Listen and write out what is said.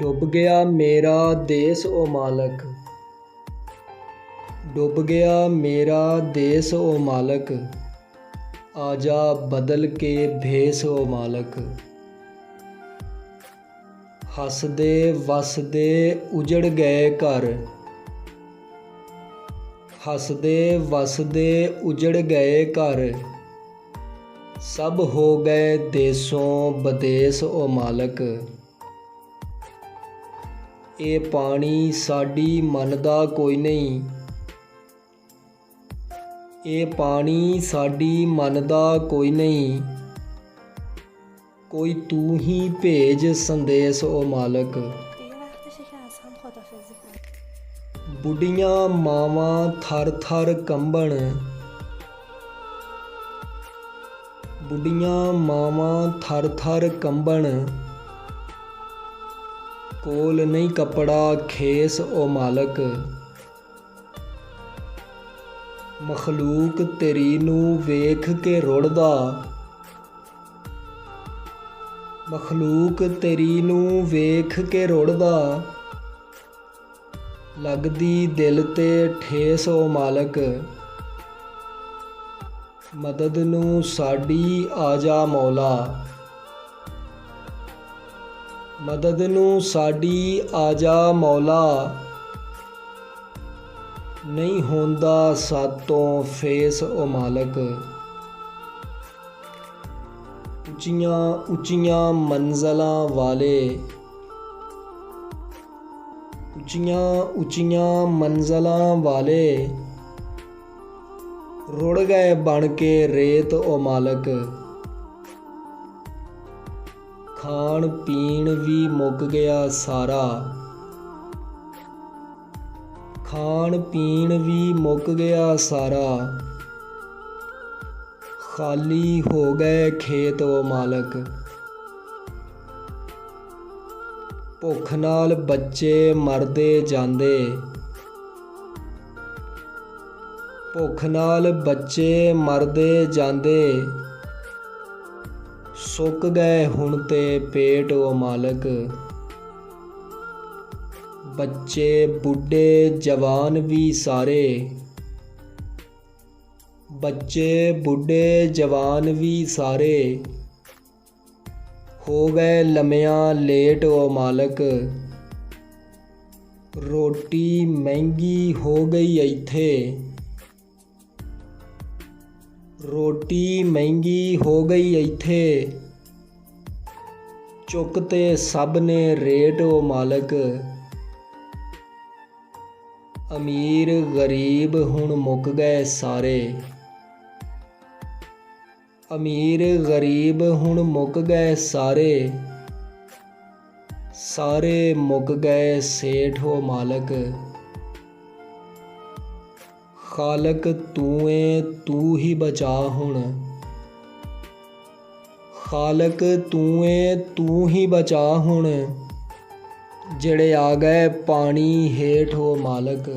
डूब गया मेरा देश ओ मालक, डूब गया मेरा देश ओ मालक, आजा बदल के भेस ओ मालक। हसदे वसदे उजड़ गए घर, हसदे वसदे उजड़ गए घर, सब हो गए देसों बदेस ओ मालक। ये पानी साडी मनदा कोई नहीं, ये पानी साडी मनदा कोई नहीं, कोई तू ही भेज संदेश ओ मालक। बुढ़ियां मावां थर थर कंबण, बुढ़ियां मावां थर थर कंबण, कोल नहीं कपड़ा खेस ओ मालक। मखलूक तेरी नू वेख के रुड़दा, मखलूक तेरी नू वेख के रुड़दा, लगदी दिल ते ठेस ओ मालक। मदद नू साडी आजा मौला, मदद नू साडी आजा मौला, नहीं होंदा सातों फेस ओ मालक। उच्चियां उच्चियां मंज़िलां वाले, उच्चियां उच्चियां मंज़िलां वाले, रुड़ गए बन के रेत ओ मालक। खाण पीण भी मुक गया सारा, खाण पीण भी मुक गया सारा, खाली हो गए खेत ओ मालक। भुख नाल बच्चे मरदे जांदे, भुख नाल बच्चे मरदे जांदे, सुक गए हुण ते पेट ओ मालक। बच्चे बुढ़े जवान भी सारे, बच्चे बुढ़े जवान भी सारे, हो गए लम्मियां लेट ओ मालक। रोटी महंगी हो गई इत्थे, रोटी महंगी हो गई इत्थे, चुकते सब ने रेट ओ मालक। अमीर गरीब हुण मुक गए सारे, अमीर गरीब हुण मुक गए सारे, सारे मुक गए सेठ ओ मालक। खालक तू है तू ही बचा हुण, खालक तू है तू ही बचा हुण, जेड़े आ गए पानी हेठ ओ मालक।